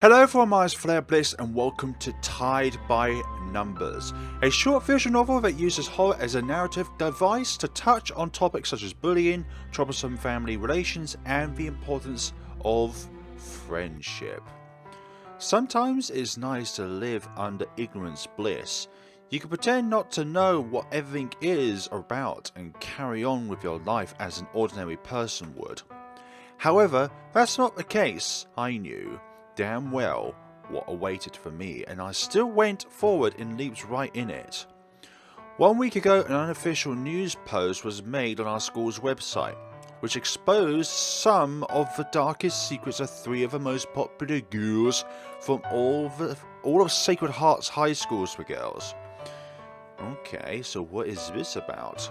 Hello everyone, my name is FlareBlitzed and welcome to Tied by Numbers, a short visual novel that uses horror as a narrative device to touch on topics such as bullying, troublesome family relations, and the importance of friendship. Sometimes it's nice to live under ignorance bliss. You can pretend not to know what everything is about and carry on with your life as an ordinary person would. However, that's not the case. I knew damn well what awaited for me, and I still went forward in leaps right in it. 1 week ago, an unofficial news post was made on our school's website, which exposed some of the darkest secrets of 3 of the most popular girls from all of Sacred Heart's high schools for girls. Okay, so what is this about?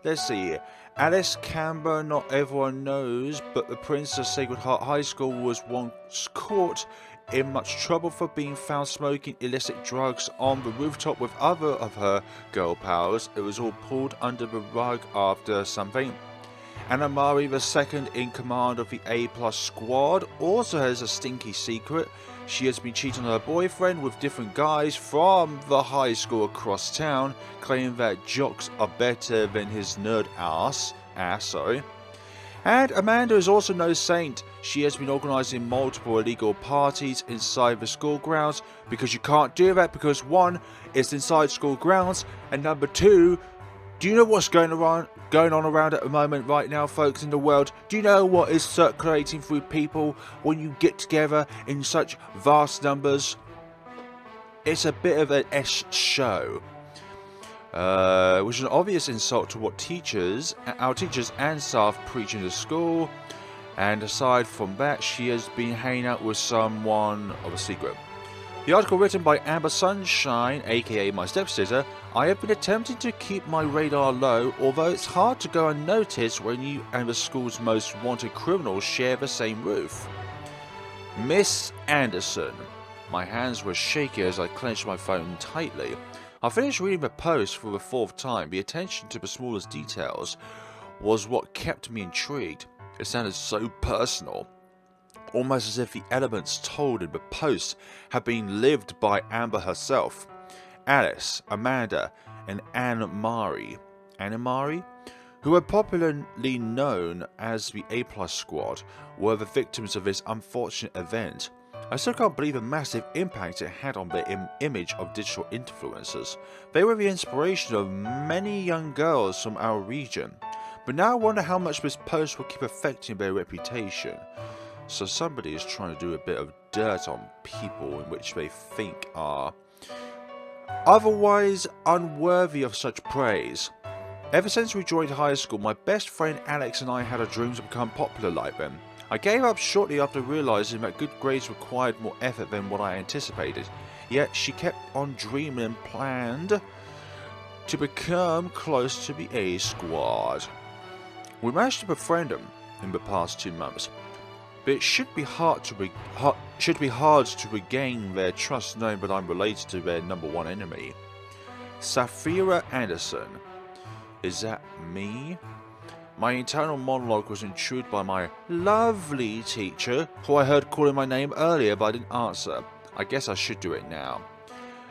Let's see. Alice Camber, not everyone knows, but the Princess of Sacred Heart High School was once caught in much trouble for being found smoking illicit drugs on the rooftop with other of her girl pals. It was all pulled under the rug after something. Anna Mari, the second in command of the A+ squad, also has a stinky secret. She has been cheating on her boyfriend with different guys from the high school across town, claiming that jocks are better than his nerd ass. And Amanda is also no saint. She has been organising multiple illegal parties inside the school grounds, because you can't do that because 1, it's inside school grounds, and number 2, do you know what's going on around at the moment right now, folks, in the world? Do you know what is circulating through people when you get together in such vast numbers? It's a bit of an show. Which is an obvious insult to what our teachers and staff preach in the school. And aside from that, she has been hanging out with someone of a secret. The article, written by Amber Sunshine, aka my stepsister. I have been attempting to keep my radar low, although it's hard to go unnoticed when you and the school's most wanted criminals share the same roof. Miss Anderson. My hands were shaky as I clenched my phone tightly. I finished reading the post for the 4th time. The attention to the smallest details was what kept me intrigued. It sounded so personal, almost as if the elements told in the post had been lived by Amber herself. Alice, Amanda, and Anna Mari, who are popularly known as the A+ squad, were the victims of this unfortunate event. I still can't believe the massive impact it had on their image of digital influencers. They were the inspiration of many young girls from our region, but now I wonder how much this post will keep affecting their reputation. So somebody is trying to do a bit of dirt on people in which they think are otherwise unworthy of such praise. Ever since we joined high school, my best friend Alex and I had a dream to become popular like them. I gave up shortly after realizing that good grades required more effort than what I anticipated, yet she kept on dreaming and planned to become close to the A squad. We managed to befriend them in the past 2 months, but it should be hard to regain their trust knowing that I'm related to their number 1 enemy. Safira Anderson. Is that me? My internal monologue was intruded by my lovely teacher, who I heard calling my name earlier but I didn't answer. I guess I should do it now.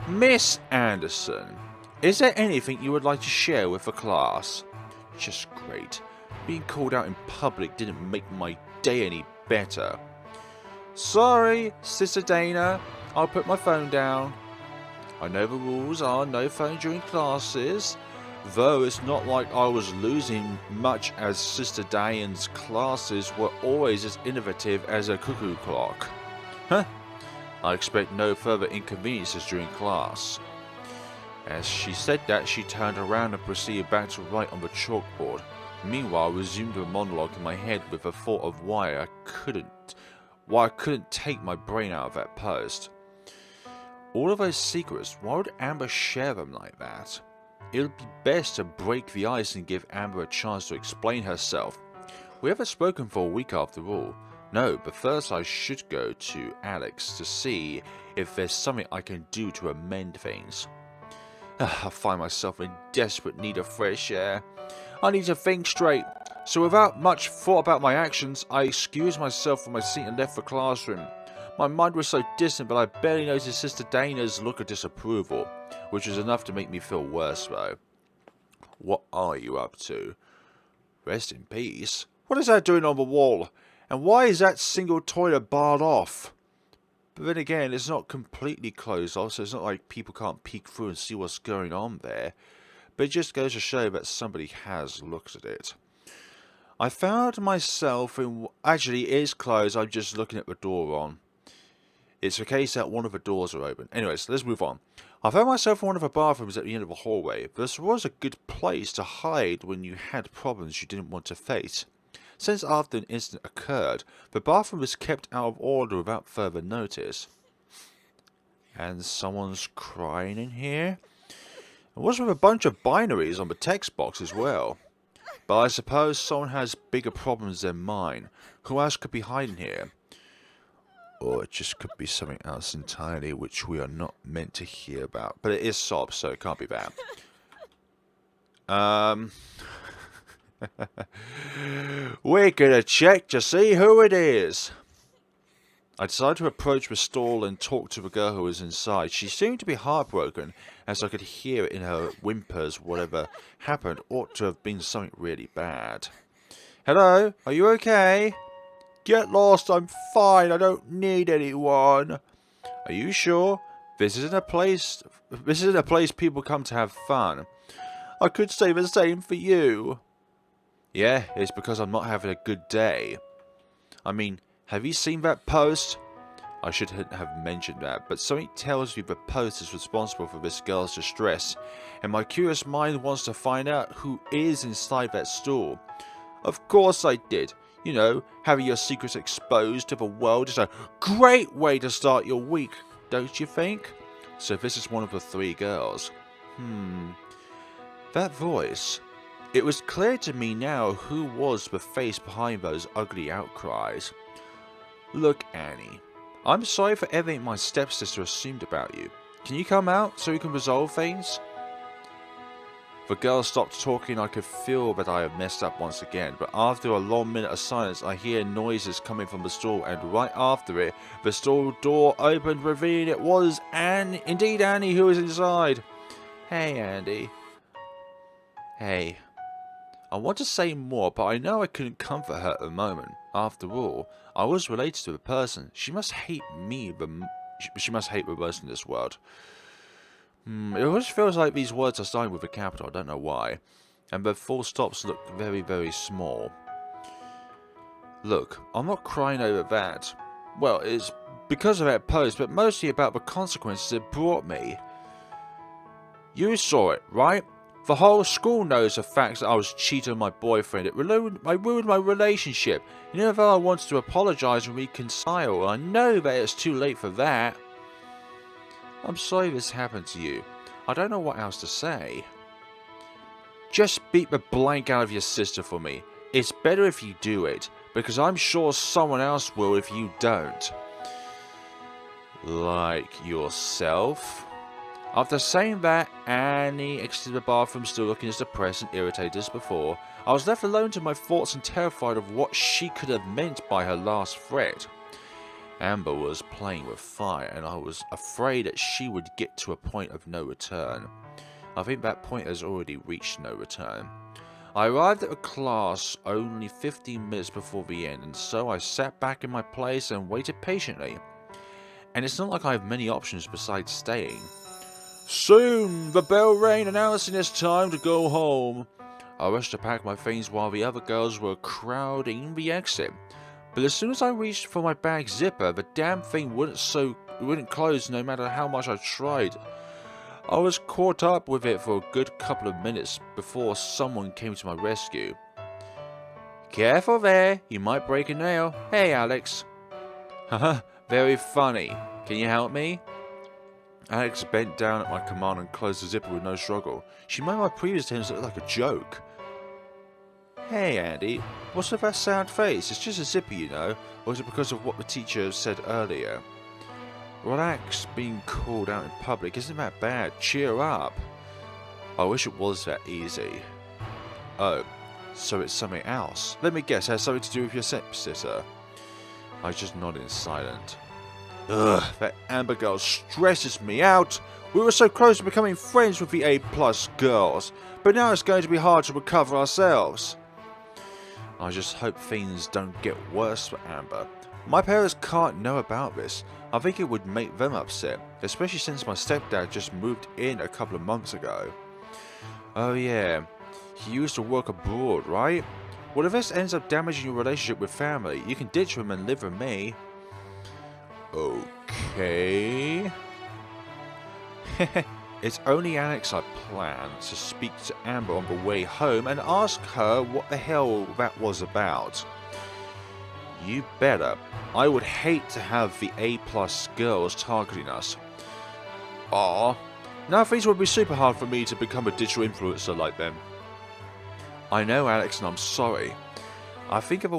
Miss Anderson, is there anything you would like to share with the class? Just great. Being called out in public didn't make my day any better. Sorry, Sister Dana, I'll put my phone down. I know the rules are no phone during classes, though it's not like I was losing much, as Sister Diane's classes were always as innovative as a cuckoo clock. I expect no further inconveniences during class. As she said that, she turned around and proceeded back to write on the chalkboard. Meanwhile, I resumed a monologue in my head with the thought of why I couldn't take my brain out of that post. All of those secrets, why would Amber share them like that? It would be best to break the ice and give Amber a chance to explain herself. We haven't spoken for a week after all. No, but first I should go to Alex to see if there's something I can do to amend things. I find myself in desperate need of fresh air. I need to think straight. So without much thought about my actions, I excused myself from my seat and left the classroom. My mind was so distant, but I barely noticed Sister Dana's look of disapproval, which was enough to make me feel worse though. What are you up to? Rest in peace? What is that doing on the wall? And why is that single toilet barred off? But then again, it's not completely closed off, so it's not like people can't peek through and see what's going on there. But it just goes to show that somebody has looked at it. I found myself in... Actually, it is closed, I'm just looking at the door on. It's the case that one of the doors are open. Anyways, let's move on. I found myself in one of the bathrooms at the end of the hallway. This was a good place to hide when you had problems you didn't want to face. Since after an incident occurred, the bathroom was kept out of order without further notice. And someone's crying in here? It was with a bunch of binaries on the text box as well. But I suppose someone has bigger problems than mine. Who else could be hiding here? Or it just could be something else entirely which we are not meant to hear about. But it is sob, so it can't be that. We're gonna check to see who it is. I decided to approach the stall and talk to the girl who was inside. She seemed to be heartbroken, as I could hear it in her whimpers. Whatever happened ought to have been something really bad. Hello, are you okay? Get lost, I'm fine, I don't need anyone. Are you sure? This isn't a place people come to have fun. I could say the same for you. Yeah, it's because I'm not having a good day. I mean, have you seen that post? I shouldn't have mentioned that, but something tells me the post is responsible for this girl's distress, and my curious mind wants to find out who is inside that stall. Of course I did. You know, having your secrets exposed to the world is a great way to start your week, don't you think? So this is one of the three girls. That voice. It was clear to me now who was the face behind those ugly outcries. Look, Annie. I'm sorry for everything my stepsister assumed about you. Can you come out so we can resolve things? The girl stopped talking. I could feel that I had messed up once again, but after a long minute of silence, I hear noises coming from the stall, and right after it, the stall door opened, revealing it was indeed Annie who was inside. Hey, Andy. Hey. I want to say more, but I know I couldn't comfort her at the moment. After all, I was related to the person. She must hate me, she must hate the most in this world. It always feels like these words are starting with a capital, I don't know why. And the full stops look very, very small. Look, I'm not crying over that. Well, it's because of that post, but mostly about the consequences it brought me. You saw it, right? The whole school knows the fact that I was cheating on my boyfriend. It ruined my relationship. And even though I wanted to apologise and reconcile, I know that it's too late for that. I'm sorry this happened to you. I don't know what else to say. Just beat the blank out of your sister for me. It's better if you do it, because I'm sure someone else will if you don't. Like yourself? After saying that, Annie exited the bathroom, still looking as depressed and irritated as before. I was left alone to my thoughts and terrified of what she could have meant by her last threat. Amber was playing with fire, and I was afraid that she would get to a point of no return. I think that point has already reached no return. I arrived at the class only 15 minutes before the end, and so I sat back in my place and waited patiently. And it's not like I have many options besides staying. Soon the bell rang announcing it's time to go home. I rushed to pack my things while the other girls were crowding the exit. But as soon as I reached for my bag zipper, the damn thing wouldn't close no matter how much I tried. I was caught up with it for a good couple of minutes before someone came to my rescue. Careful there, you might break a nail. Hey, Alex. Haha, very funny. Can you help me? Alex bent down at my command and closed the zipper with no struggle. She made my previous attempts look like a joke. Hey Andy, what's with that sad face? It's just a zipper, you know. Or is it because of what the teacher said earlier? Relax, being called out in public isn't that bad. Cheer up. I wish it was that easy. Oh, So it's something else. Let me guess, it has something to do with your stepsister. I just nodded in silence. Ugh, that Amber girl stresses me out. We were so close to becoming friends with the A+ girls, but now it's going to be hard to recover ourselves. I just hope things don't get worse for Amber. My parents can't know about this. I think it would make them upset, especially since my stepdad just moved in a couple of months ago. Oh yeah, he used to work abroad, right? Well, if this ends up damaging your relationship with family, you can ditch him and live with me. Okay. It's only Alex I plan to speak to Amber on the way home and ask her what the hell that was about. You better. I would hate to have the A+ girls targeting us. Aw, now things would be super hard for me to become a digital influencer like them. I know, Alex, and I'm sorry. I'll think of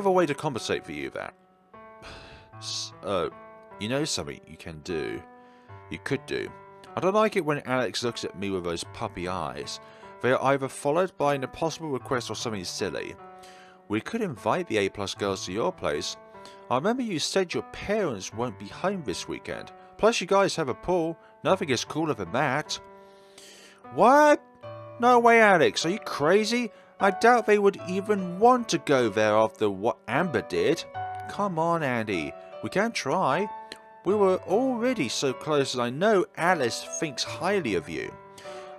a way to compensate for you that. You know something you can do? You could do. I don't like it when Alex looks at me with those puppy eyes. They are either followed by an impossible request or something silly. We could invite the A+ girls to your place. I remember you said your parents won't be home this weekend. Plus you guys have a pool. Nothing is cooler than that. What? No way, Alex. Are you crazy? I doubt they would even want to go there after what Amber did. Come on, Andy. We can try. We were already so close, and I know Alice thinks highly of you.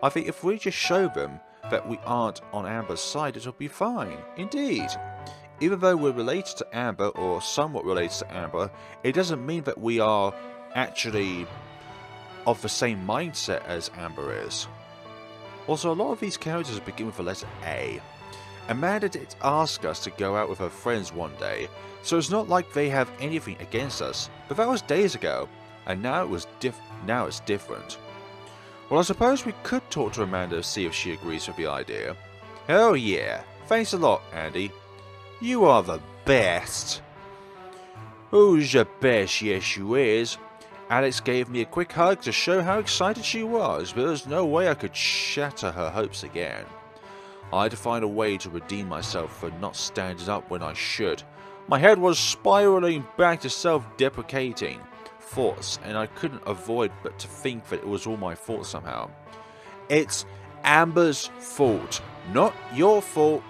I think if we just show them that we aren't on Amber's side, it'll be fine. Indeed. Even though we're related to Amber, or somewhat related to Amber, it doesn't mean that we are actually of the same mindset as Amber is. Also, a lot of these characters begin with the letter A. Amanda did ask us to go out with her friends one day, so it's not like they have anything against us, but that was days ago, and now it's different. Well, I suppose we could talk to Amanda to see if she agrees with the idea. Oh yeah, thanks a lot, Andy. You are the best. Who's the best? Yes, you is. Alex gave me a quick hug to show how excited she was, but there's no way I could shatter her hopes again. I had to find a way to redeem myself for not standing up when I should. My head was spiraling back to self-deprecating thoughts, and I couldn't avoid but to think that it was all my fault somehow. It's Amber's fault. Not your fault.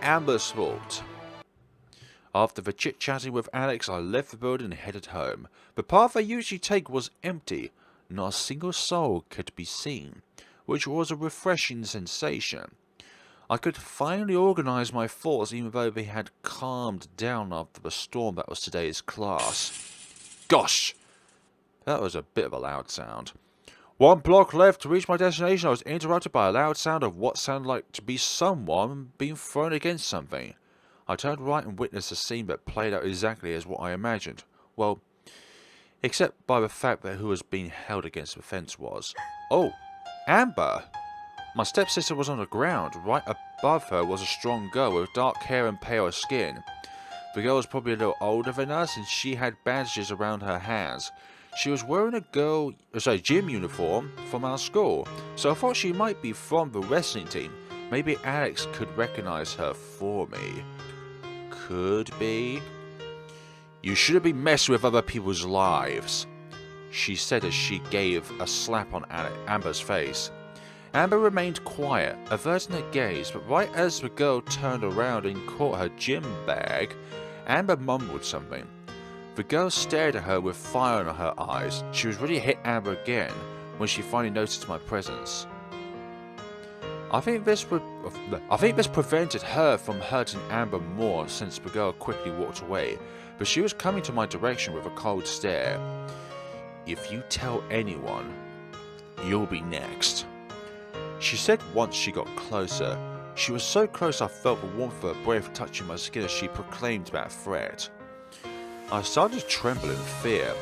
Amber's fault. After the chit-chatting with Alex, I left the building and headed home. The path I usually take was empty. Not a single soul could be seen, which was a refreshing sensation. I could finally organize my thoughts even though they had calmed down after the storm that was today's class. Gosh! That was a bit of a loud sound. 1 block left to reach my destination. I was interrupted by a loud sound of what sounded like to be someone being thrown against something. I turned right and witnessed a scene that played out exactly as what I imagined. Well, except by the fact that who was being held against the fence was. Oh, Amber! My stepsister was on the ground. Right above her was a strong girl with dark hair and pale skin. The girl was probably a little older than us, and she had bandages around her hands. She was wearing a gym uniform from our school, so I thought she might be from the wrestling team. Maybe Alex could recognize her for me. Could be. You shouldn't be messing with other people's lives, she said as she gave a slap on Amber's face. Amber remained quiet, averting her gaze, but right as the girl turned around and caught her gym bag, Amber mumbled something. The girl stared at her with fire in her eyes. She was ready to hit Amber again when she finally noticed my presence. I think this prevented her from hurting Amber more, since the girl quickly walked away, but she was coming to my direction with a cold stare. If you tell anyone, you'll be next, she said once she got closer. She was so close I felt the warmth of her breath touching my skin as she proclaimed that threat. I started to tremble in fear.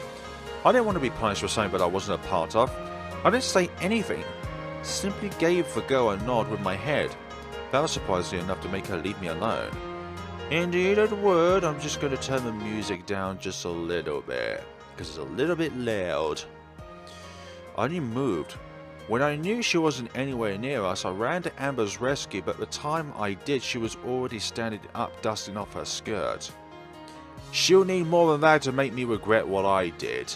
I didn't want to be punished for something that I wasn't a part of. I didn't say anything. Simply gave the girl a nod with my head. That was surprisingly enough to make her leave me alone. Indeed it would. I'm just going to turn the music down just a little bit, because it's a little bit loud. I only moved When I knew she wasn't anywhere near us, I ran to Amber's rescue, but by the time I did, she was already standing up, dusting off her skirt. She'll need more than that to make me regret what I did.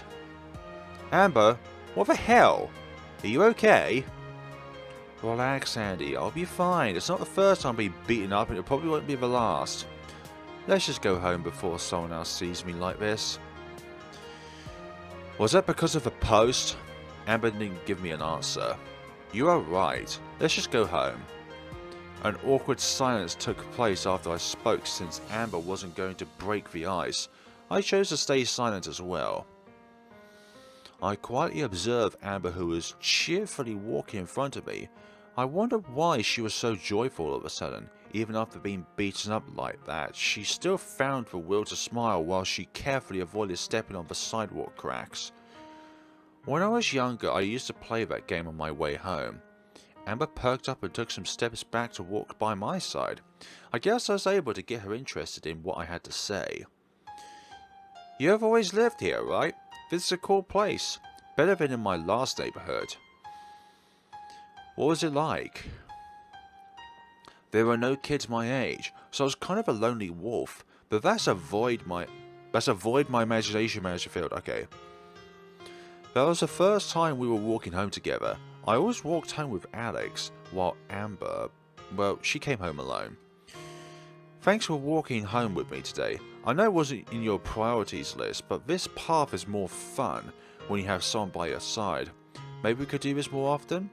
Amber, what the hell? Are you okay? Relax, Andy. I'll be fine. It's not the first time I've been beaten up, and it probably won't be the last. Let's just go home before someone else sees me like this. Was that because of the post? Amber didn't give me an answer. You are right. Let's just go home. An awkward silence took place after I spoke. Since Amber wasn't going to break the ice, I chose to stay silent as well. I quietly observed Amber, who was cheerfully walking in front of me. I wondered why she was so joyful all of a sudden. Even after being beaten up like that, she still found the will to smile while she carefully avoided stepping on the sidewalk cracks. When I was younger, I used to play that game on my way home. Amber perked up and took some steps back to walk by my side. I guess I was able to get her interested in what I had to say. You have always lived here, right? This is a cool place. Better than in my last neighborhood. What was it like? There were no kids my age, so I was kind of a lonely wolf. But that's a void my imagination managed to fill. Okay. That was the first time we were walking home together. I always walked home with Alex, while Amber, well, she came home alone. Thanks for walking home with me today. I know it wasn't in your priorities list, but this path is more fun when you have someone by your side. Maybe we could do this more often?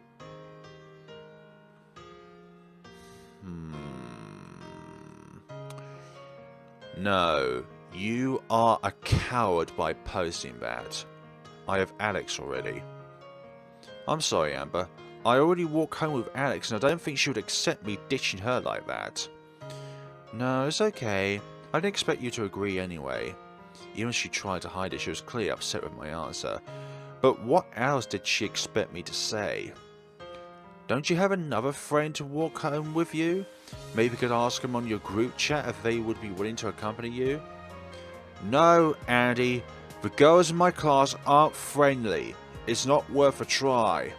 No, you are a coward by posting that. I have Alex already. I'm sorry, Amber. I already walk home with Alex, and I don't think she would accept me ditching her like that. No, it's okay. I didn't expect you to agree anyway. Even if she tried to hide it, she was clearly upset with my answer. But what else did she expect me to say? Don't you have another friend to walk home with you? Maybe you could ask them on your group chat if they would be willing to accompany you? No, Andy. The girls in my class aren't friendly. It's not worth a try.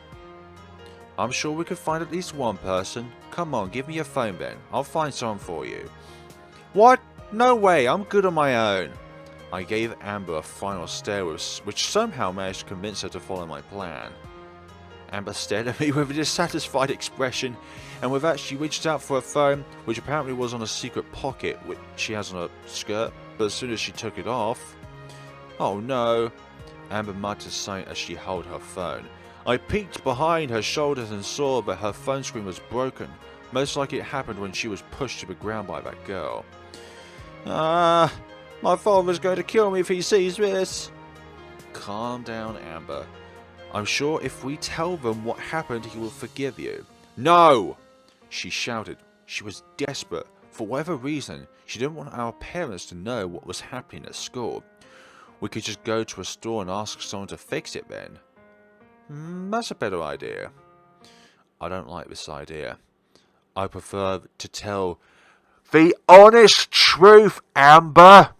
I'm sure we could find at least one person. Come on, give me your phone then. I'll find someone for you. What? No way, I'm good on my own. I gave Amber a final stare which somehow managed to convince her to follow my plan. Amber stared at me with a dissatisfied expression, and with that she reached out for her phone, which apparently was on a secret pocket which she has on her skirt, but as soon as she took it off... Oh no, Amber muttered something as she held her phone. I peeked behind her shoulders and saw that her phone screen was broken, most likely it happened when she was pushed to the ground by that girl. My father's going to kill me if he sees this. Calm down, Amber. I'm sure if we tell them what happened, he will forgive you. No! She shouted. She was desperate. For whatever reason, she didn't want our parents to know what was happening at school. We could just go to a store and ask someone to fix it then. That's a better idea. I don't like this idea. I prefer to tell the honest truth, Amber.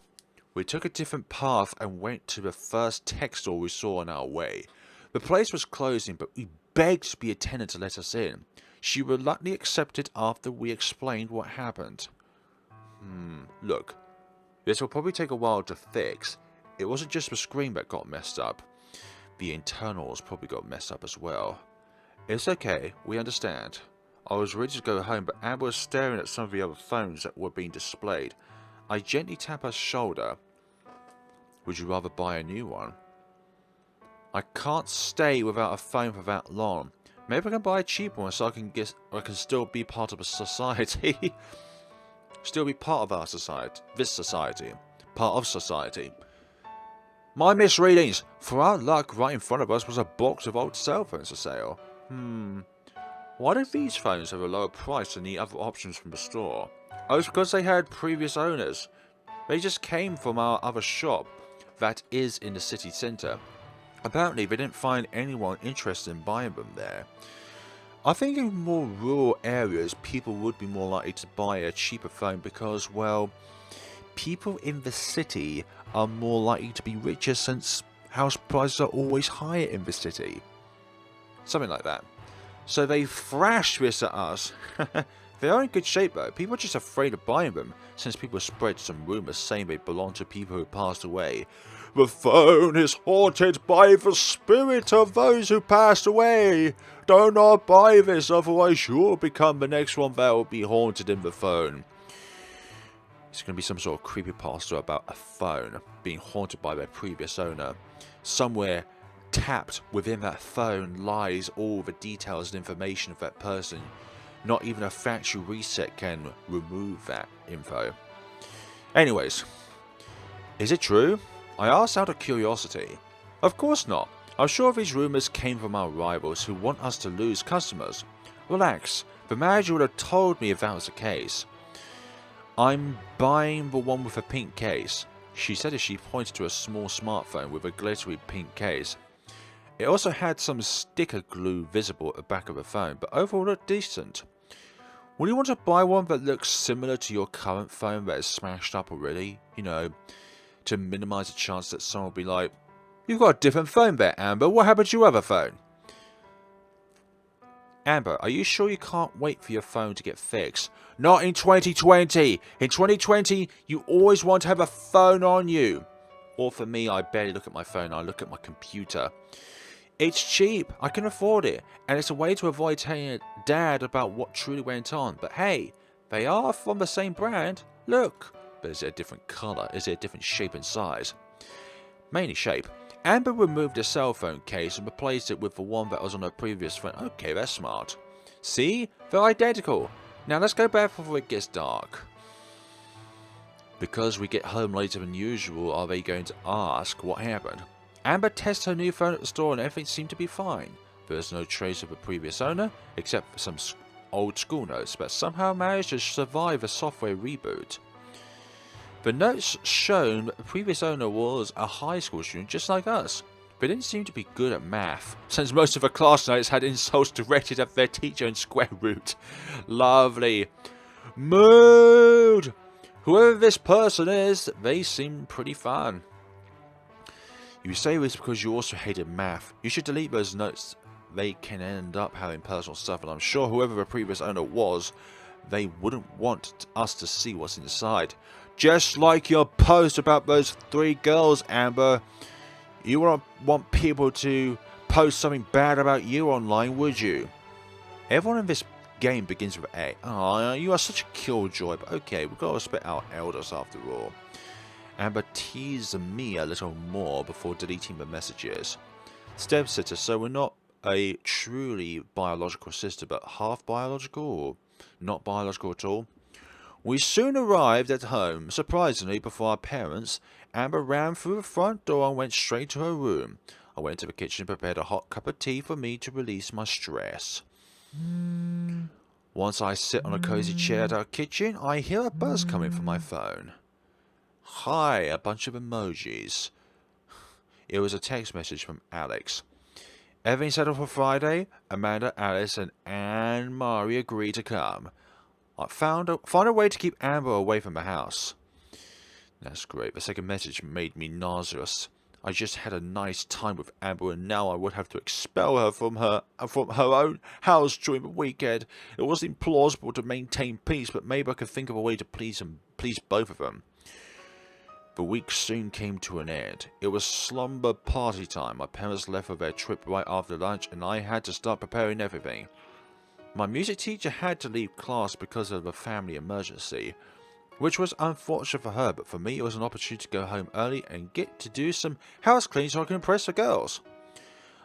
We took a different path and went to the first tech store we saw on our way. The place was closing, but we begged the attendant to let us in. She reluctantly accepted after we explained what happened. Look, this will probably take a while to fix. It wasn't just the screen that got messed up. The internals probably got messed up as well. It's okay, we understand. I was ready to go home, but Amber was staring at some of the other phones that were being displayed. I gently tapped her shoulder. Would you rather buy a new one? I can't stay without a phone for that long. Maybe I can buy a cheaper one so I can still be part of a society. Still be part of our society. This society. Part of society. My misreadings. For our luck, right in front of us was a box of old cell phones for sale. Why did these phones have a lower price than the other options from the store? Oh, it's because they had previous owners. They just came from our other shop that is in the city centre. Apparently, they didn't find anyone interested in buying them there. I think in more rural areas, people would be more likely to buy a cheaper phone because, well, people in the city are more likely to be richer since house prices are always higher in the city. Something like that. So they thrashed this at us. They are in good shape though. People are just afraid of buying them, since people spread some rumours saying they belong to people who passed away. The phone is haunted by the spirit of those who passed away. Do not buy this, otherwise you'll become the next one that will be haunted in the phone. It's going to be some sort of creepypasta about a phone being haunted by their previous owner. Somewhere tapped within that phone lies all the details and information of that person. Not even a factory reset can remove that info. Anyways, is it true? I asked out of curiosity. Of course not. I'm sure these rumours came from our rivals who want us to lose customers. Relax, the manager would have told me if that was the case. I'm buying the one with a pink case, she said as she pointed to a small smartphone with a glittery pink case. It also had some sticker glue visible at the back of the phone, but overall looked decent. Would you want to buy one that looks similar to your current phone that is smashed up already? You know, to minimise the chance that someone will be like, "You've got a different phone there, Amber. What happened to your other phone?" Amber, are you sure you can't wait for your phone to get fixed? Not in 2020. In 2020, you always want to have a phone on you. Or for me, I barely look at my phone. I look at my computer. It's cheap, I can afford it, and it's a way to avoid telling Dad about what truly went on. But hey, they are from the same brand. Look. But is it a different colour? Is it a different shape and size? Mainly shape. Amber removed the cell phone case and replaced it with the one that was on her previous phone. Okay, that's smart. See? They're identical. Now let's go back before it gets dark. Because we get home later than usual, are they going to ask what happened? Amber tested her new phone at the store and everything seemed to be fine. There's no trace of the previous owner, except for some old school notes, but somehow managed to survive a software reboot. The notes shown that the previous owner was a high school student just like us, but didn't seem to be good at math, since most of her class notes had insults directed at their teacher in square root. Lovely. Mood! Whoever this person is, they seem pretty fun. You say this because you also hated math. You should delete those notes. They can end up having personal stuff, and I'm sure whoever the previous owner was, they wouldn't want us to see what's inside. Just like your post about those 3 girls, Amber. You wouldn't want people to post something bad about you online, would you? Everyone in this game begins with A. Oh, you are such a killjoy, but okay, we've got to respect our elders after all. Amber teased me a little more before deleting the messages. Stepsister, so we're not a truly biological sister, but half biological, or not biological at all? We soon arrived at home. Surprisingly, before our parents, Amber ran through the front door and went straight to her room. I went to the kitchen and prepared a hot cup of tea for me to release my stress. Once I sit on a cozy chair at our kitchen, I hear a buzz coming from my phone. Hi, a bunch of emojis. It was a text message from Alex. Everything settled for Friday. Amanda, Alice, and Anne-Marie agreed to come. I found a way to keep Amber away from the house. That's great. The second message made me nauseous. I just had a nice time with Amber, and now I would have to expel her from her own house during the weekend. It wasn't plausible to maintain peace, but maybe I could think of a way to please both of them. The week soon came to an end. It was slumber party time. My parents left for their trip right after lunch, and I had to start preparing everything. My music teacher had to leave class because of a family emergency, which was unfortunate for her, but for me it was an opportunity to go home early and get to do some house cleaning so I could impress the girls.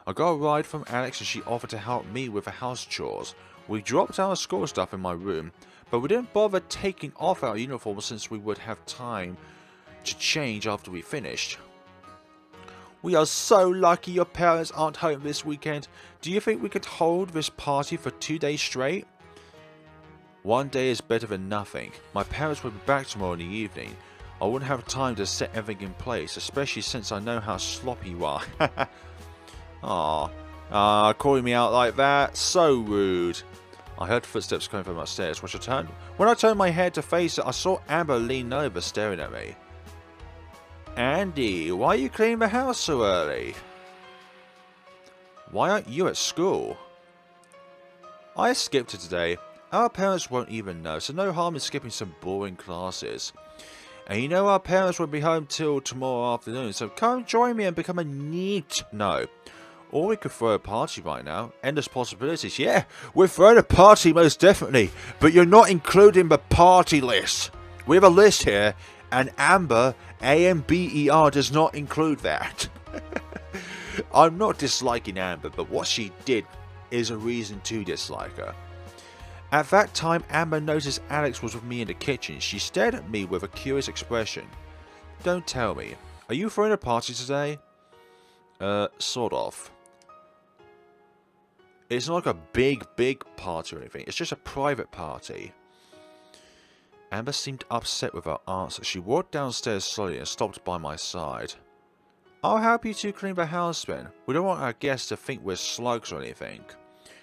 I got a ride from Alex and she offered to help me with the house chores. We dropped our school stuff in my room, but we didn't bother taking off our uniforms since we would have time to change after we finished. We are so lucky your parents aren't home this weekend. Do you think we could hold this party for 2 days straight? One day is better than nothing. My parents will be back tomorrow in the evening. I wouldn't have time to set everything in place, especially since I know how sloppy you are. Calling me out like that? So rude. I heard footsteps coming from upstairs. When I turned my head to face it, I saw Amber lean over, staring at me. Andy, why are you cleaning the house so early? Why aren't you at school? I skipped it today. Our parents won't even know, so no harm in skipping some boring classes. And you know our parents won't be home till tomorrow afternoon, so come join me and become a neat no. Or we could throw a party right now. Endless possibilities. Yeah, we're throwing a party most definitely, but you're not including the party list. We have a list here, and Amber, A-M-B-E-R, does not include that. I'm not disliking Amber, but what she did is a reason to dislike her. At that time, Amber noticed Alex was with me in the kitchen. She stared at me with a curious expression. Don't tell me. Are you throwing a party today? Sort of. It's not like a big party or anything. It's just a private party. Amber seemed upset with her answer. She walked downstairs slowly and stopped by my side. I'll help you to clean the house then. We don't want our guests to think we're slugs or anything.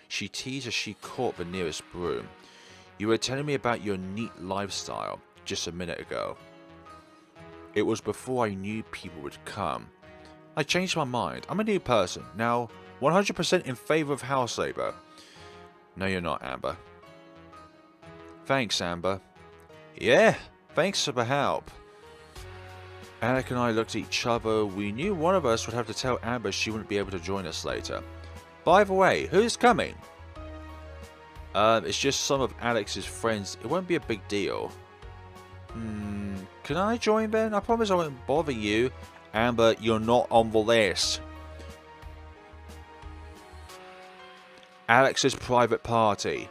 She teased as she caught the nearest broom. You were telling me about your neat lifestyle just a minute ago. It was before I knew people would come. I changed my mind. I'm a new person. Now, 100% in favor of house labor. No, you're not, Amber. Thanks, Amber. Yeah, thanks for the help. Alec and I looked at each other. We knew one of us would have to tell Amber she wouldn't be able to join us later. By the way, who's coming? It's just some of Alex's friends. It won't be a big deal. Can I join then? I promise I won't bother you. Amber, you're not on the list. Alex's private party.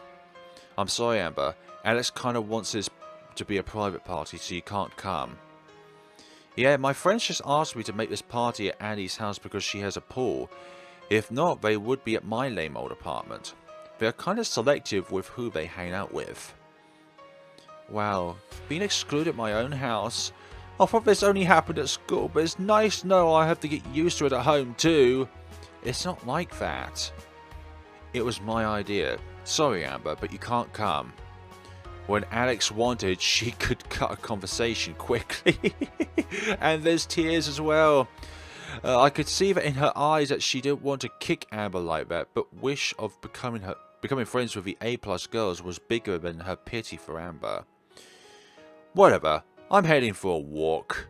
I'm sorry, Amber. Alex kind of wants this to be a private party, so you can't come. Yeah, my friends just asked me to make this party at Annie's house because she has a pool. If not, they would be at my lame old apartment. They're kind of selective with who they hang out with. Wow, being excluded at my own house. I thought this only happened at school, but it's nice to know I have to get used to it at home too. It's not like that. It was my idea. Sorry, Amber, but you can't come. When Alex wanted, she could cut a conversation quickly. And there's tears as well. I could see that in her eyes that she didn't want to kick Amber like that, but wish of becoming friends with the A+ girls was bigger than her pity for Amber. Whatever, I'm heading for a walk.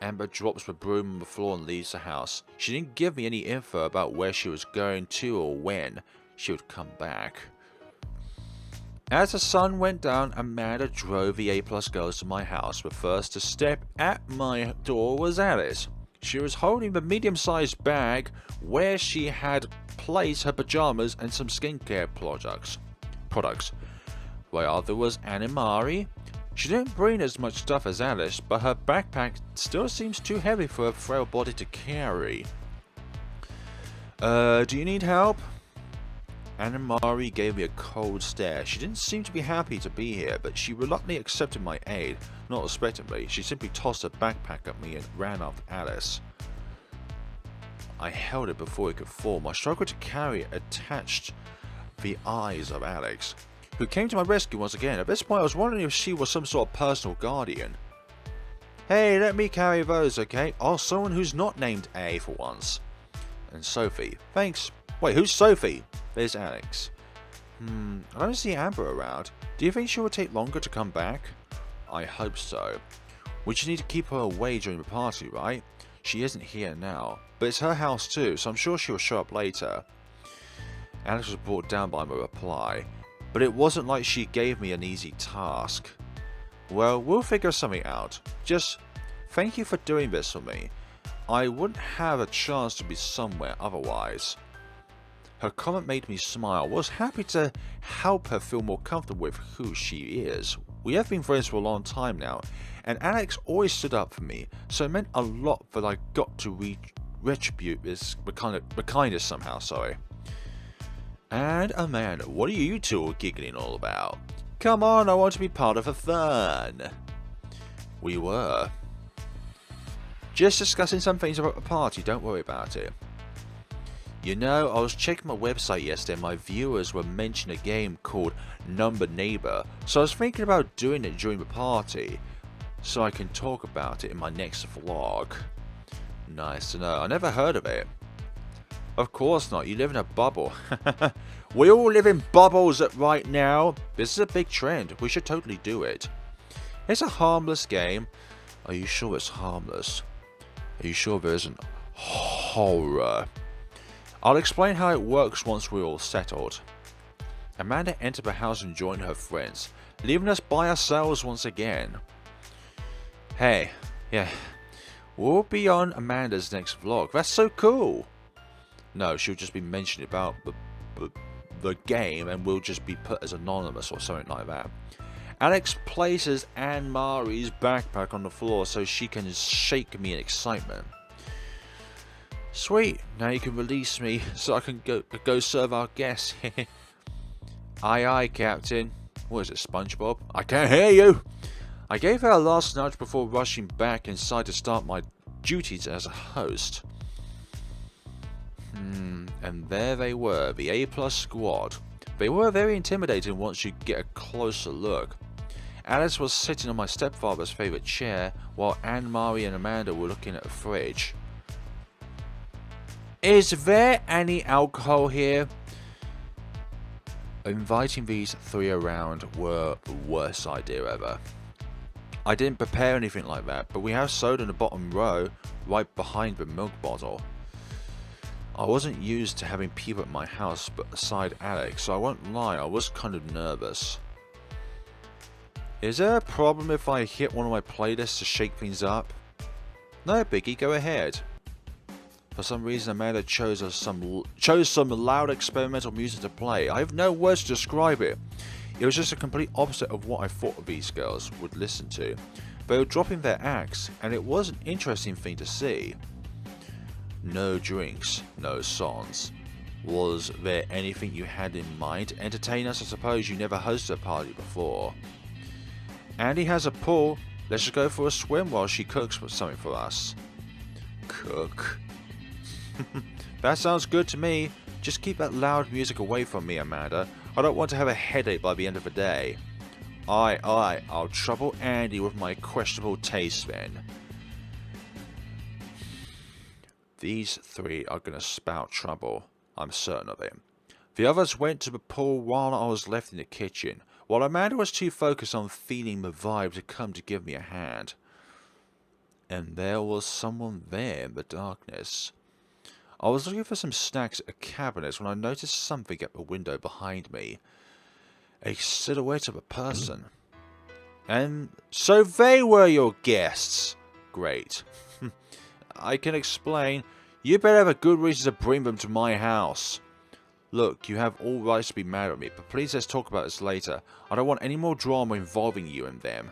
Amber drops the broom on the floor and leaves the house. She didn't give me any info about where she was going to or when she would come back. As the sun went down, Amanda drove the A+ girls to my house. The first to step at my door was Alice. She was holding the medium-sized bag where she had placed her pajamas and some skincare products. The other was Anne-Marie. She didn't bring as much stuff as Alice, but her backpack still seems too heavy for her frail body to carry. Do you need help? Anne-Marie gave me a cold stare. She didn't seem to be happy to be here, but she reluctantly accepted my aid. Not expectantly, she simply tossed her backpack at me and ran after Alice. I held it before it could fall. My struggle to carry it attached the eyes of Alex, who came to my rescue once again. At this point, I was wondering if she was some sort of personal guardian. Hey, let me carry those, okay? Oh, someone who's not named A for once. And Sophie. Thanks. Wait, who's Sophie? There's Alex. I don't see Amber around. Do you think she will take longer to come back? I hope so. We just need to keep her away during the party, right? She isn't here now. But it's her house too, so I'm sure she'll show up later. Alex was brought down by my reply. But it wasn't like she gave me an easy task. Well, we'll figure something out. Just thank you for doing this for me. I wouldn't have a chance to be somewhere otherwise. Her comment made me smile. I was happy to help her feel more comfortable with who she is. We have been friends for a long time now, and Alex always stood up for me, so it meant a lot that I got to retribute this the kindness somehow, sorry. And Amanda, what are you two giggling all about? Come on, I want to be part of the fun. We were. Just discussing some things about the party, don't worry about it. You know, I was checking my website yesterday and my viewers were mentioning a game called Neighbour, so I was thinking about doing it during the party, so I can talk about it in my next vlog. Nice to know, I never heard of it. Of course not. You live in a bubble. We all live in bubbles right now. This is a big trend. We should totally do it. It's a harmless game. Are you sure it's harmless? Are you sure there isn't horror? I'll explain how it works once we're all settled. Amanda entered the house and joined her friends, leaving us by ourselves once again. Hey, yeah, we'll be on Amanda's next vlog. That's so cool. No, she'll just be mentioning about the game and we'll just be put as anonymous or something like that. Alex places Anne-Marie's backpack on the floor so she can shake me in excitement. Sweet, now you can release me so I can go serve our guests. Aye aye, Captain. What is it, SpongeBob? I can't hear you! I gave her a last nudge before rushing back inside to start my duties as a host. And there they were, the A+ squad. They were very intimidating once you get a closer look. Alice was sitting on my stepfather's favourite chair, while Anne-Marie and Amanda were looking at the fridge. Is there any alcohol here? Inviting these three around were the worst idea ever. I didn't prepare anything like that, but we have soda in the bottom row, right behind the milk bottle. I wasn't used to having people at my house but aside Alex, so I won't lie, I was kind of nervous. Is there a problem if I hit one of my playlists to shake things up? No biggie, go ahead. For some reason Amanda chose some loud experimental music to play. I have no words to describe it. It was just a complete opposite of what I thought these girls would listen to. They were dropping their acts, and it was an interesting thing to see. No drinks, no songs. Was there anything you had in mind to entertain us? I suppose you never hosted a party before. Andy has a pool. Let's just go for a swim while she cooks something for us. Cook? That sounds good to me. Just keep that loud music away from me, Amanda. I don't want to have a headache by the end of the day. Aye, aye, I'll trouble Andy with my questionable taste then. These three are gonna spout trouble. I'm certain of it. The others went to the pool while I was left in the kitchen, while Amanda was too focused on feeling the vibe to come to give me a hand. And there was someone there in the darkness. I was looking for some snacks at a cabinet when I noticed something at the window behind me. A silhouette of a person. And so they were your guests. Great. I can explain. You better have a good reason to bring them to my house. Look, you have all rights to be mad at me, but please let's talk about this later. I don't want any more drama involving you and them.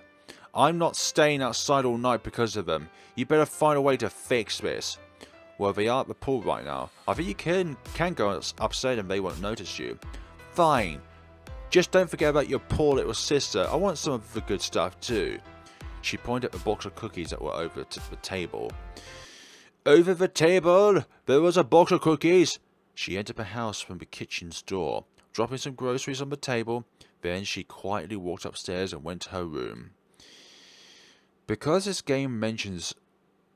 I'm not staying outside all night because of them. You better find a way to fix this. Well, they are at the pool right now. I think you can go upstairs and they won't notice you. Fine. Just don't forget about your poor little sister. I want some of the good stuff too. She pointed at the box of cookies that were over to the table. Over the table! There was a box of cookies! She entered the house from the kitchen's door, dropping some groceries on the table. Then she quietly walked upstairs and went to her room. Because this game mentions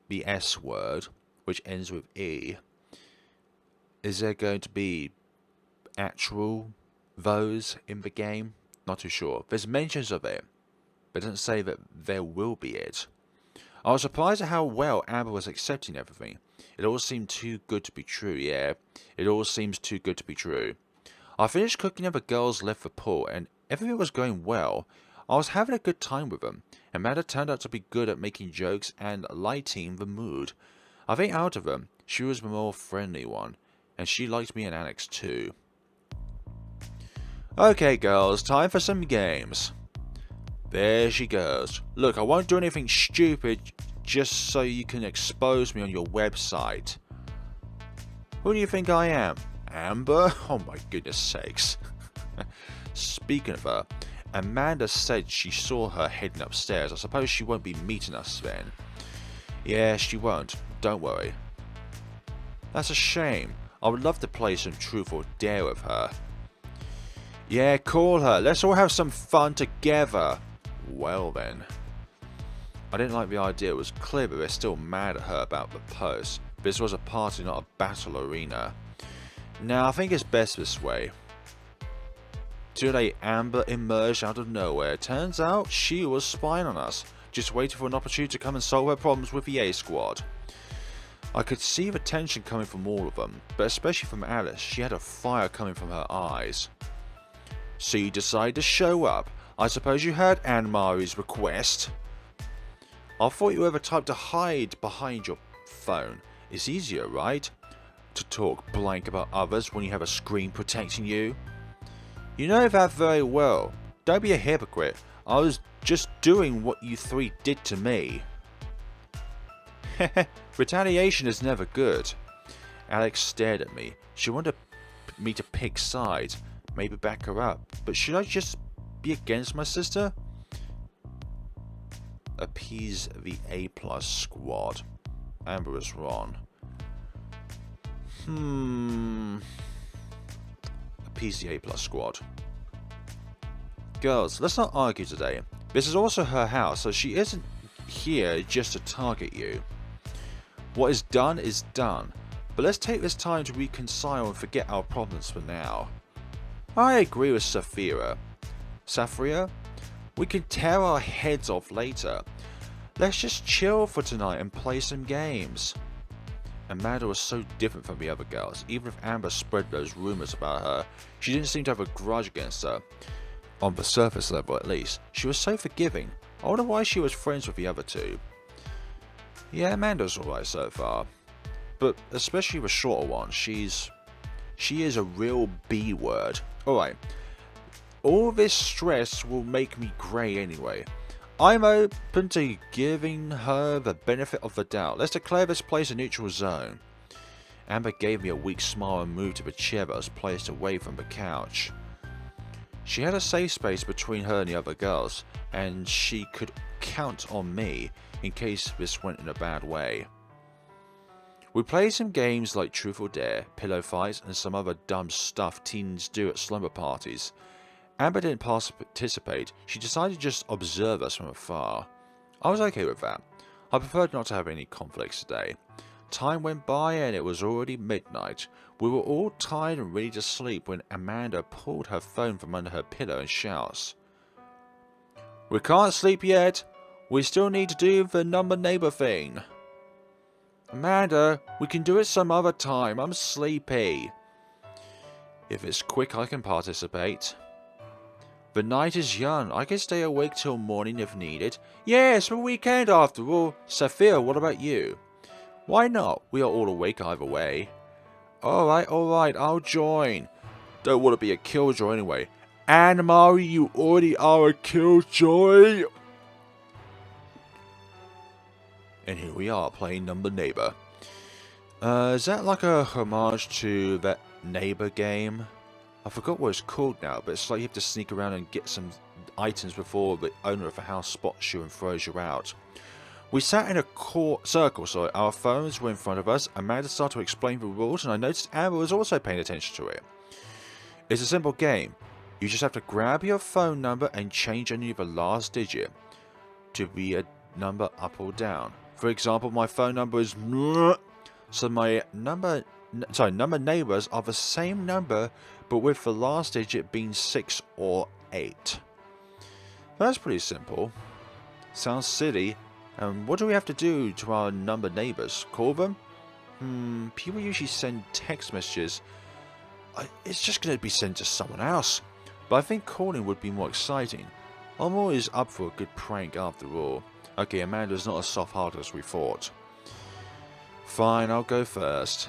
the S word, which ends with E, is there going to be actual those in the game? Not too sure. There's mentions of it, but it doesn't say that there will be it. I was surprised at how well Amber was accepting everything. It all seemed too good to be true, yeah. It all seems too good to be true. I finished cooking and the girls left the pool, and everything was going well. I was having a good time with them. Amanda turned out to be good at making jokes and lighting the mood. I think out of them, she was the more friendly one, and she liked me and Alex too. Okay girls, time for some games. There she goes. Look, I won't do anything stupid just so you can expose me on your website. Who do you think I am? Amber? Oh my goodness sakes. Speaking of her, Amanda said she saw her heading upstairs. I suppose she won't be meeting us then. Yeah, she won't. Don't worry. That's a shame. I would love to play some truth or dare with her. Yeah, call her. Let's all have some fun together. Well then. I didn't like the idea. It was clear that they're still mad at her about the post. This was a party, not a battle arena. Now, I think it's best this way. Today, Amber emerged out of nowhere. Turns out, she was spying on us, just waiting for an opportunity to come and solve her problems with the A Squad. I could see the tension coming from all of them, but especially from Alice. She had a fire coming from her eyes. So you decided to show up. I suppose you heard Anne-Marie's request. I thought you ever typed to hide behind your phone. It's easier, right? To talk blank about others when you have a screen protecting you. You know that very well. Don't be a hypocrite. I was just doing what you three did to me. Retaliation is never good. Alex stared at me. She wanted me to pick sides, maybe back her up. But should I just be against my sister? Appease the A+ squad. Amber is wrong. Appease the A+ squad. Girls, let's not argue today. This is also her house, so she isn't here just to target you. What is done is done, but let's take this time to reconcile and forget our problems for now. I agree with Safira. Safira, we can tear our heads off later. Let's just chill for tonight and play some games. Amanda was so different from the other girls. Even if Amber spread those rumors about her, she didn't seem to have a grudge against her. On the surface level at least. She was so forgiving. I wonder why she was friends with the other two. Yeah, Amanda's alright so far. But especially the shorter one, she is a real B word. Alright. All this stress will make me grey anyway. I'm open to giving her the benefit of the doubt. Let's declare this place a neutral zone. Amber gave me a weak smile and moved to the chair that was placed away from the couch. She had a safe space between her and the other girls, and she could count on me in case this went in a bad way. We played some games like Truth or Dare, pillow fights, and some other dumb stuff teens do at slumber parties. Amber didn't participate. She decided to just observe us from afar. I was okay with that. I preferred not to have any conflicts today. Time went by and it was already midnight. We were all tired and ready to sleep when Amanda pulled her phone from under her pillow and shouts, "We can't sleep yet. We still need to do the number neighbor thing." "Amanda, we can do it some other time. I'm sleepy." "If it's quick, I can participate." "The night is young. I can stay awake till morning if needed." "Yeah, it's the weekend after all." "Safira, what about you?" "Why not? We are all awake either way." Alright, I'll join." "Don't want to be a killjoy anyway." "Anne-Marie, you already are a killjoy." And here we are playing Number Neighbor. Is that like a homage to that Neighbor game? I forgot what it's called now, but it's like you have to sneak around and get some items before the owner of the house spots you and throws you out. We sat in a circle, our phones were in front of us. Amanda started to explain the rules, and I noticed Amber was also paying attention to it. It's a simple game. You just have to grab your phone number and change only the last digit to be a number up or down. For example, my phone number is so my number neighbors are the same number, but with the last digit being 6 or 8. That's pretty simple. Sounds silly. What do we have to do to our number neighbors? Call them? People usually send text messages. It's just going to be sent to someone else. But I think calling would be more exciting. I'm always up for a good prank after all. Okay, Amanda's not as soft-hearted as we thought. Fine, I'll go first.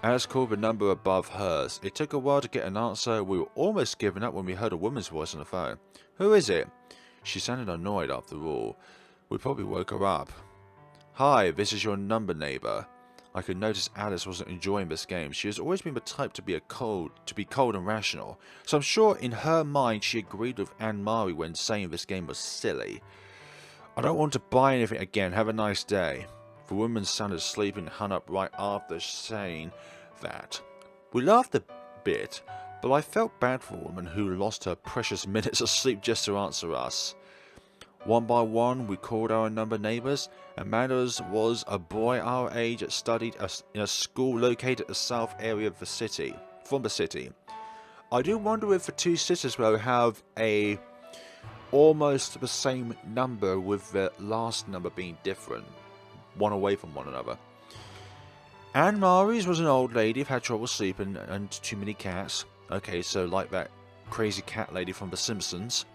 Alice called the number above hers. It took a while to get an answer. We were almost giving up when we heard a woman's voice on the phone. "Who is it?" She sounded annoyed after all. We probably woke her up. "Hi, this is your number neighbor." I could notice Alice wasn't enjoying this game. She has always been the type to be cold and rational, so I'm sure in her mind she agreed with Anne-Marie when saying this game was silly. "I don't want to buy anything again. Have a nice day." The woman sounded asleep and hung up right after saying that. We laughed a bit, but I felt bad for a woman who lost her precious minutes of sleep just to answer us. One by one, we called our number neighbours. Amanda was a boy our age that studied in a school located at the south area of the city. I do wonder if the two sisters will have a almost the same number, with the last number being different, one away from one another. Anne Marie's was an old lady who had trouble sleeping and too many cats. Okay, so like that crazy cat lady from The Simpsons.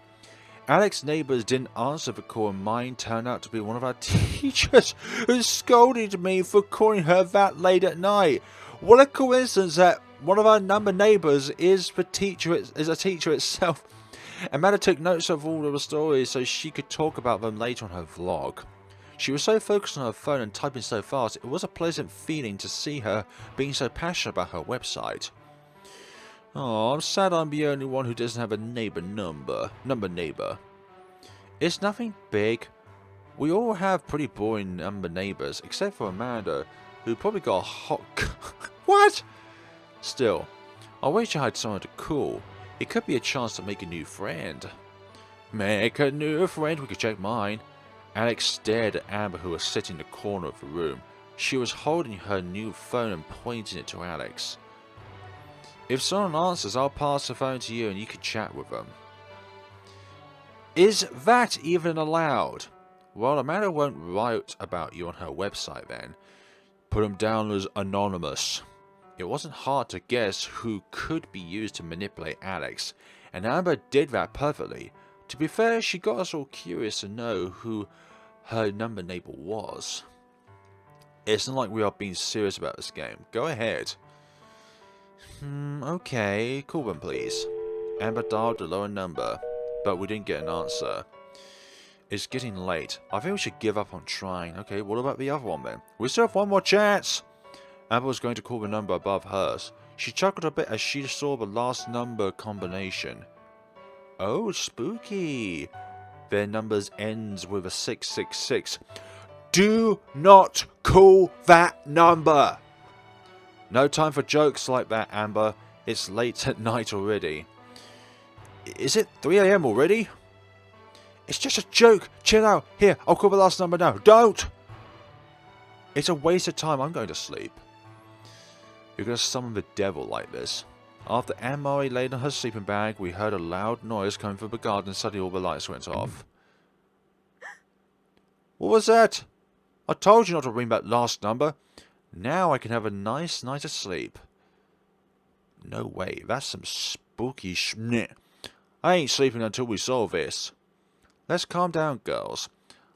Alex's neighbours didn't answer the call, and mine turned out to be one of our teachers who scolded me for calling her that late at night. What a coincidence that one of our number neighbours is a teacher itself. Amanda took notes of all of the stories so she could talk about them later on her vlog. She was so focused on her phone and typing so fast, it was a pleasant feeling to see her being so passionate about her website. Oh, I'm sad I'm the only one who doesn't have a number neighbour. It's nothing big. We all have pretty boring number neighbours, except for Amanda, who probably got a hot... What? Still, I wish I had someone to call. It could be a chance to make a new friend. Make a new friend? We could check mine. Alex stared at Amber, who was sitting in the corner of the room. She was holding her new phone and pointing it to Alex. If someone answers, I'll pass the phone to you and you can chat with them. Is that even allowed? Well, Amanda won't write about you on her website then. Put them down as anonymous. It wasn't hard to guess who could be used to manipulate Alex, and Amber did that perfectly. To be fair, she got us all curious to know who her number neighbour was. It's not like we are being serious about this game. Go ahead. Okay, call them please. Amber dialed the lower number, but we didn't get an answer. It's getting late. I think we should give up on trying. Okay, what about the other one then? We still have one more chance! Amber was going to call the number above hers. She chuckled a bit as she saw the last number combination. Oh, spooky! Their numbers ends with a 666. Do not call that number! No time for jokes like that, Amber. It's late at night already. Is it 3 AM already? It's just a joke. Chill out. Here, I'll call the last number now. Don't! It's a waste of time. I'm going to sleep. You're going to summon the devil like this. After Anne-Marie laid on her sleeping bag, we heard a loud noise coming from the garden and suddenly all the lights went off. What was that? I told you not to ring that last number. Now I can have a nice night of sleep. No way, that's some spooky schmit. I ain't sleeping until we solve this. Let's calm down, girls.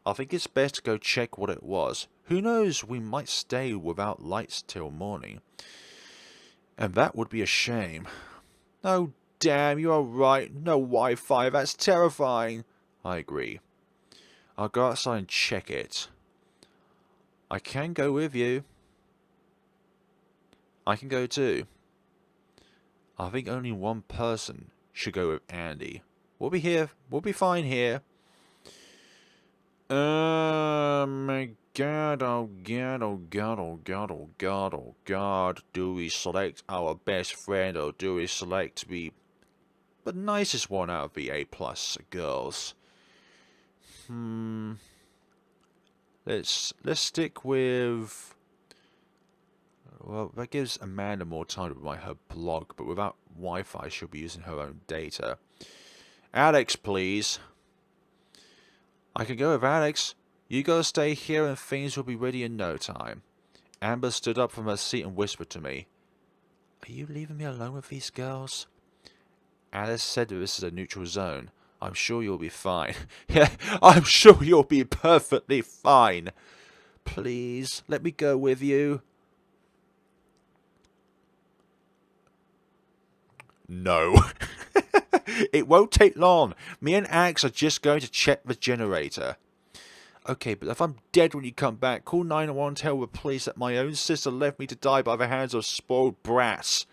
I think it's best to go check what it was. Who knows, we might stay without lights till morning. And that would be a shame. Oh, damn, you are right. No Wi-Fi, that's terrifying. I agree. I'll go outside and check it. I can go with you. I can go too. I think only one person should go with Andy. We'll be here. We'll be fine here. My God, oh God, oh God, oh God, oh God, oh God. Do we select our best friend or do we select the nicest one out of the A+ girls? Let's stick with... Well, that gives Amanda more time to write her blog, but without Wi-Fi, she'll be using her own data. Alex, please. I can go with Alex. You guys stay here and things will be ready in no time. Amber stood up from her seat and whispered to me. Are you leaving me alone with these girls? Alice said that this is a neutral zone. I'm sure you'll be fine. Yeah, I'm sure you'll be perfectly fine. Please, let me go with you. No. It won't take long. Me and Alex are just going to check the generator. Okay, but if I'm dead when you come back, call 911 and tell the police that my own sister left me to die by the hands of spoiled brats.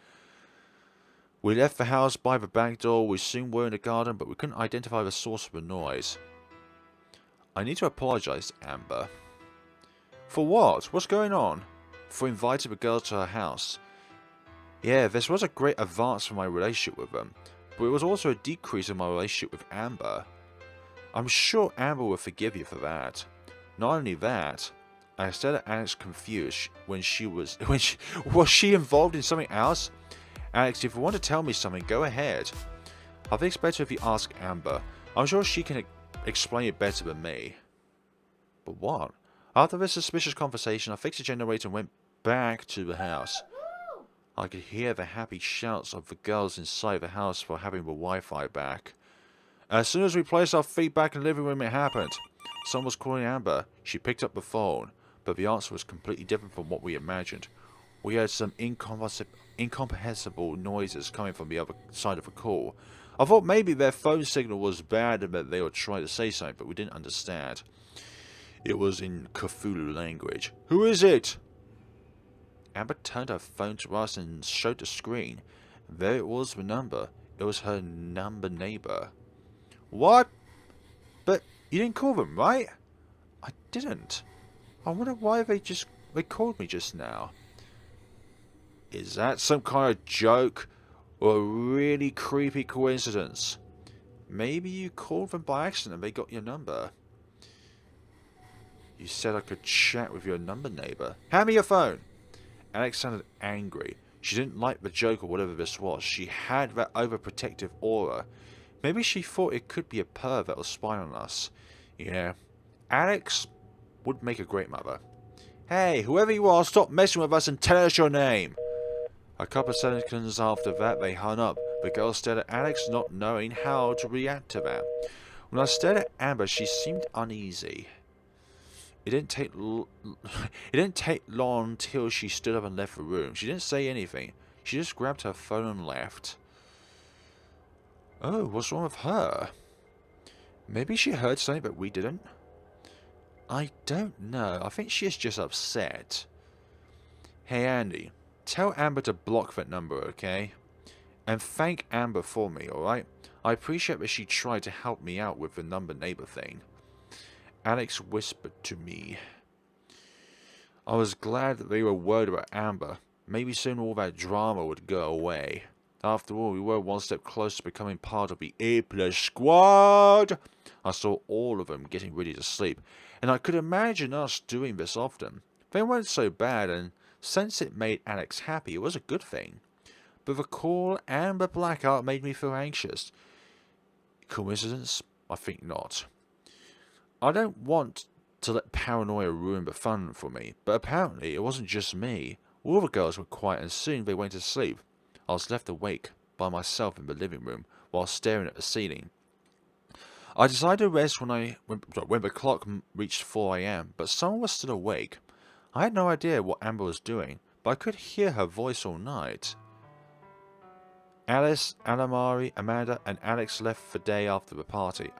We left the house by the back door. We soon were in the garden, but we couldn't identify the source of the noise. I need to apologize to Amber. For what? What's going on? For inviting the girls to her house. Yeah, this was a great advance for my relationship with them, but it was also a decrease in my relationship with Amber. I'm sure Amber will forgive you for that. Not only that, I stared at Alex confused was she involved in something else? Alex, if you want to tell me something, go ahead. I think it's better if you ask Amber. I'm sure she can explain it better than me. But what? After this suspicious conversation, I fixed the generator and went back to the house. I could hear the happy shouts of the girls inside the house for having the Wi-Fi back. As soon as we placed our feet back in the living room, it happened. Someone was calling Amber. She picked up the phone, but the answer was completely different from what we imagined. We heard some incomprehensible noises coming from the other side of the call. I thought maybe their phone signal was bad and that they were trying to say something, but we didn't understand. It was in Cthulhu language. Who is it? Amber turned her phone to us and showed the screen. There it was, the number. It was her neighbor. What? But you didn't call them, right? I didn't. I wonder why they called me just now. Is that some kind of joke? Or a really creepy coincidence? Maybe you called them by accident and they got your number. You said I could chat with your neighbor. Hand me your phone! Alex sounded angry. She didn't like the joke or whatever this was. She had that overprotective aura. Maybe she thought it could be a perv that was spying on us. Yeah, Alex would make a great mother. Hey, whoever you are, stop messing with us and tell us your name! A couple of seconds after that, they hung up. The girl stared at Alex, not knowing how to react to that. When I stared at Amber, she seemed uneasy. It didn't take long till she stood up and left the room. She didn't say anything. She just grabbed her phone and left. Oh, what's wrong with her? Maybe she heard something but we didn't? I don't know. I think she is just upset. Hey Andy, tell Amber to block that number, okay? And thank Amber for me, alright? I appreciate that she tried to help me out with the neighbor thing. Alex whispered to me. I was glad that they were worried about Amber. Maybe soon all that drama would go away. After all, we were one step closer to becoming part of the A+ squad. I saw all of them getting ready to sleep, and I could imagine us doing this often. They weren't so bad, and since it made Alex happy, it was a good thing. But the cool Amber blackout made me feel anxious. Coincidence? I think not. I don't want to let paranoia ruin the fun for me, but apparently it wasn't just me. All the girls were quiet and soon they went to sleep. I was left awake by myself in the living room while staring at the ceiling. I decided to rest when the clock reached 4 AM, but someone was still awake. I had no idea what Amber was doing, but I could hear her voice all night. Alice, Alamari, Amanda, and Alex left the day after the party.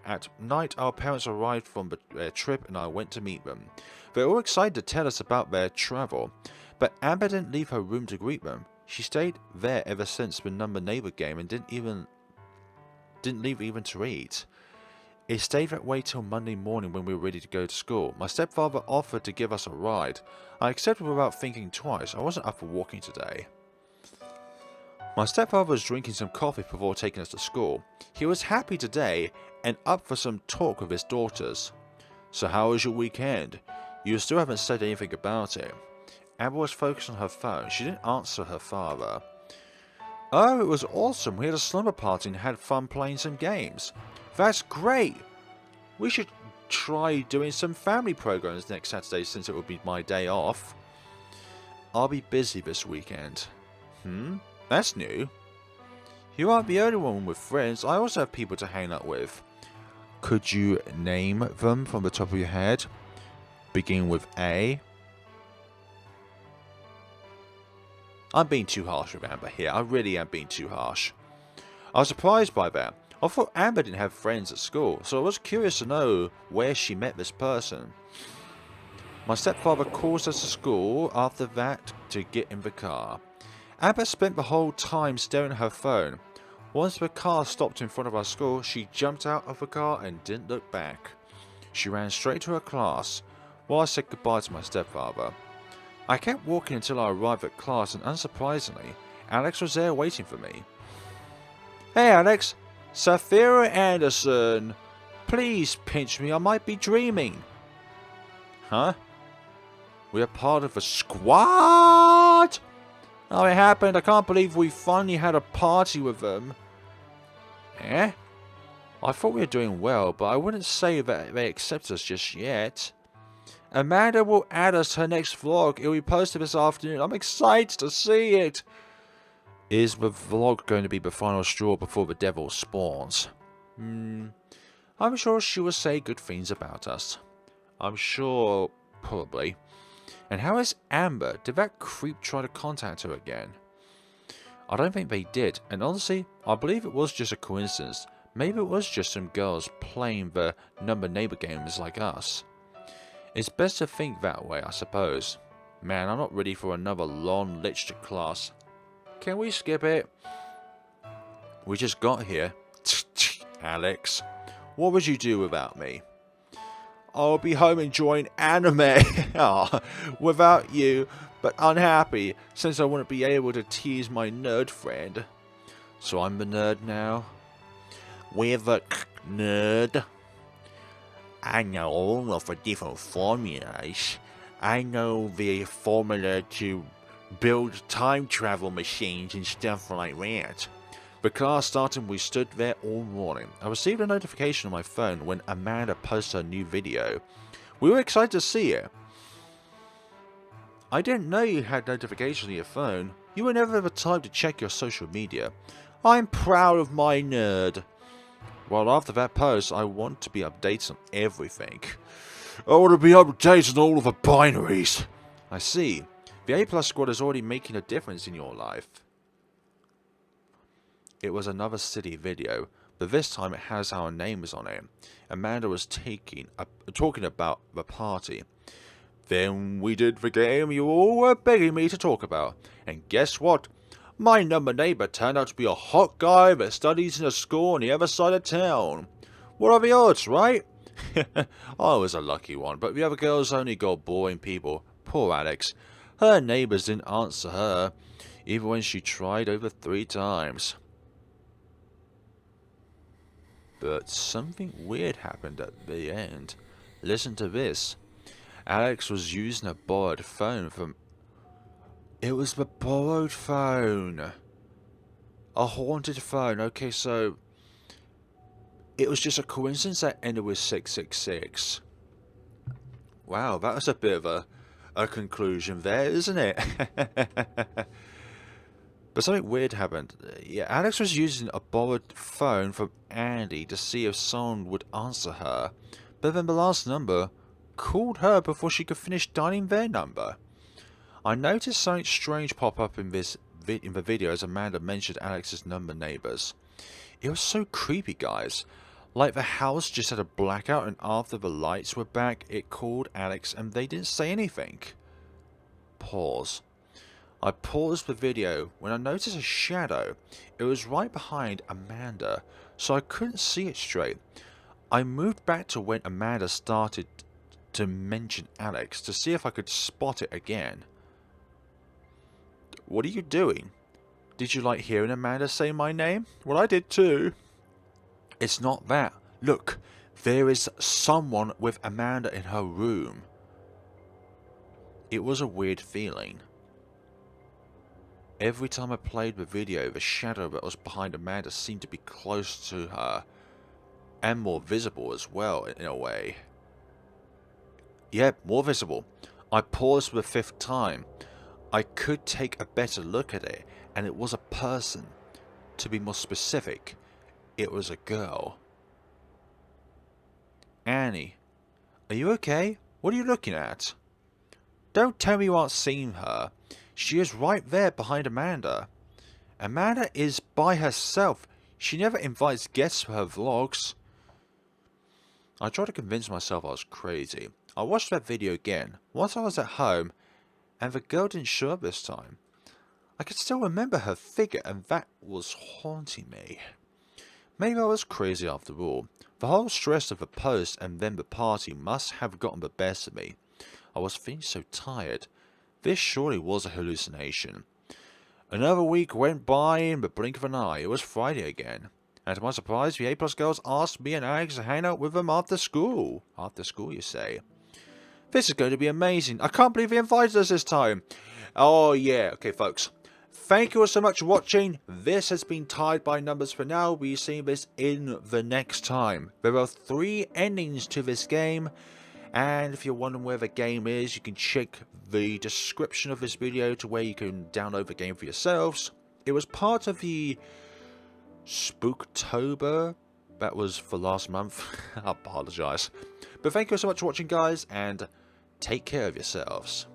At night, our parents arrived from their trip and I went to meet them. They were all excited to tell us about their travel, but Amber didn't leave her room to greet them. She stayed there ever since the neighbor game and didn't leave even to eat. It stayed that way till Monday morning when we were ready to go to school. My stepfather offered to give us a ride. I accepted without thinking twice. I wasn't up for walking today. My stepfather was drinking some coffee before taking us to school. He was happy today and up for some talk with his daughters. So how was your weekend? You still haven't said anything about it. Amber was focused on her phone. She didn't answer her father. Oh, it was awesome. We had a slumber party and had fun playing some games. That's great. We should try doing some family programs next Saturday since it will be my day off. I'll be busy this weekend. That's new. You aren't the only one with friends. I also have people to hang out with. Could you name them from the top of your head? Begin with A. I'm being too harsh with Amber here. I really am being too harsh. I was surprised by that. I thought Amber didn't have friends at school, so I was curious to know where she met this person. My stepfather calls us to school after that to get in the car. Amber spent the whole time staring at her phone. Once the car stopped in front of our school, she jumped out of the car and didn't look back. She ran straight to her class, while I said goodbye to my stepfather. I kept walking until I arrived at class and unsurprisingly, Alex was there waiting for me. Hey Alex, Safira Anderson, Please pinch me, I might be dreaming. Huh? We are part of a squad? Oh, it happened. I can't believe we finally had a party with them. Eh? I thought we were doing well, but I wouldn't say that they accept us just yet. Amanda will add us to her next vlog. It will be posted this afternoon. I'm excited to see it. Is the vlog going to be the final straw before the devil spawns? I'm sure she will say good things about us. I'm sure, probably. And how is Amber? Did that creep try to contact her again? I don't think they did, and honestly, I believe it was just a coincidence. Maybe it was just some girls playing the Neighbour games like us. It's best to think that way, I suppose. Man, I'm not ready for another long literature class. Can we skip it? We just got here. Alex, what would you do without me? I'll be home enjoying anime without you, but unhappy since I wouldn't be able to tease my nerd friend. So I'm the nerd now. We're the nerd. I know all of the different formulas. I know the formula to build time travel machines and stuff like that. The class started, we stood there all morning. I received a notification on my phone when Amanda posted a new video. We were excited to see it. I didn't know you had notifications on your phone. You were never the type to check your social media. I'm proud of my nerd. Well, after that post, I want to be updated on everything. I want to be updated on all of the binaries. I see. The A+ squad is already making a difference in your life. It was another city video, but this time it has our names on it. Amanda was talking about the party. Then we did the game you all were begging me to talk about. And guess what? My neighbour turned out to be a hot guy that studies in a school on the other side of town. What are the odds, right? I was a lucky one, but the other girls only got boring people. Poor Alex. Her neighbours didn't answer her, even when she tried over 3 times. But something weird happened at the end. Listen to this. Alex was using a borrowed phone from... It was the borrowed phone. A haunted phone. Okay, so... It was just a coincidence that ended with 666. Wow, that was a bit of a conclusion there, isn't it? But something weird happened. Yeah, Alex was using a borrowed phone from Andy to see if someone would answer her. But then the last number called her before she could finish dialing their number. I noticed something strange pop up in the video as Amanda mentioned Alex's neighbours. It was so creepy, guys. Like the house just had a blackout and after the lights were back, it called Alex and they didn't say anything. Pause. I paused the video when I noticed a shadow. It was right behind Amanda, so I couldn't see it straight. I moved back to when Amanda started to mention Alex to see if I could spot it again. What are you doing? Did you like hearing Amanda say my name? Well, I did too. It's not that. Look, there is someone with Amanda in her room. It was a weird feeling. Every time I played the video, the shadow that was behind Amanda seemed to be close to her. And more visible as well, in a way. Yep, more visible. I paused for the 5th time. I could take a better look at it, and it was a person. To be more specific, it was a girl. Annie, are you okay? What are you looking at? Don't tell me you aren't seeing her. She is right there behind Amanda. Amanda is by herself. She never invites guests for her vlogs. I tried to convince myself I was crazy. I watched that video again, once I was at home, and the girl didn't show up this time. I could still remember her figure, and that was haunting me. Maybe I was crazy after all. The whole stress of the post and then the party must have gotten the best of me. I was feeling so tired. This surely was a hallucination. Another week went by in the blink of an eye. It was Friday again. And to my surprise, the A+ girls asked me and Alex to hang out with them after school. After school, you say? This is going to be amazing. I can't believe he invited us this time. Oh, yeah. Okay, folks. Thank you all so much for watching. This has been Tied by Numbers for now. We'll see this in the next time. There are 3 endings to this game. And if you're wondering where the game is, you can check the description of this video to where you can download the game for yourselves. It was part of the Spooktober. That was for last month. I apologise. But thank you so much for watching, guys, and take care of yourselves.